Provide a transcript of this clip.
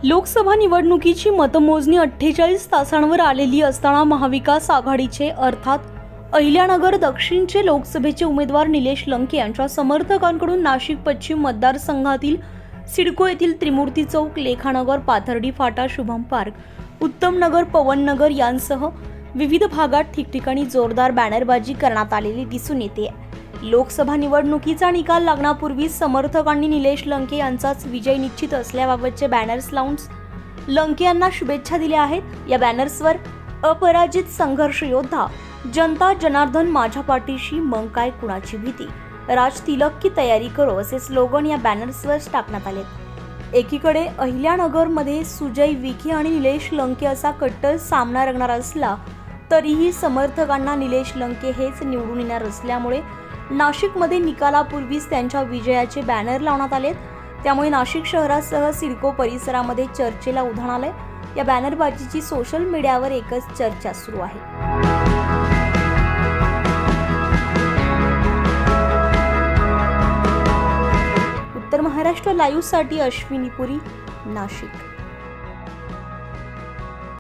लोकसभा निवडणुकीची मतमोजणी 48 तासांवर आलेली असताना महाविकास आघाडीचे अर्थात अहिल्यानगर दक्षिणचे लोकसभेचे उमेदवार निलेश लंके यांच्या समर्थकांकडून नाशिक पश्चिम मतदारसंघातील सिडको येथील त्रिमूर्ती चौक, लेखानगर, पाथर्डी फाटा, शुभम पार्क, उत्तम नगर, पवन नगर यांसह विविध भागात ठिकठिकाणी जोरदार बॅनरबाजी करण्यात आलेली दिसून येते। लोकसभा निवडणुकीचा निकाल लागण्यापूर्वी समर्थकांनी निलेश लंके यांचाच विजय निश्चित असल्याबाबतचे बॅनर्स लावून लंके यांना शुभेच्छा दिल्या आहेत। या बॅनर्सवर अपराजित संघर्ष योद्धा, जनता जनार्दन माझ्या पाठीशी, मग काय कुणाची भीती, राज तिलक की तयारी करो असे स्लोगन या बॅनर्सवर टाकण्यात आले। एकीकडे अहिल्यानगरमध्ये सुजय विखे आणि निलेश लंके असा कट्टर सामना रंगणार असला तरीही समर्थकांना निलेश लंके हेच निवडून येणार असल्यामुळे नाशिकमध्ये निकालापूर्वीच त्यांच्या विजयाचे बॅनर लावण्यात आलेत। त्यामुळे नाशिक शहरासह सिडको परिसरामध्ये चर्चेला उधाण आलंय। या बॅनरबाजीची सोशल मीडियावर एकच चर्चा सुरू आहे। उत्तर महाराष्ट्र लाईव्ह साठी अश्विनी पुरी, नाशिक।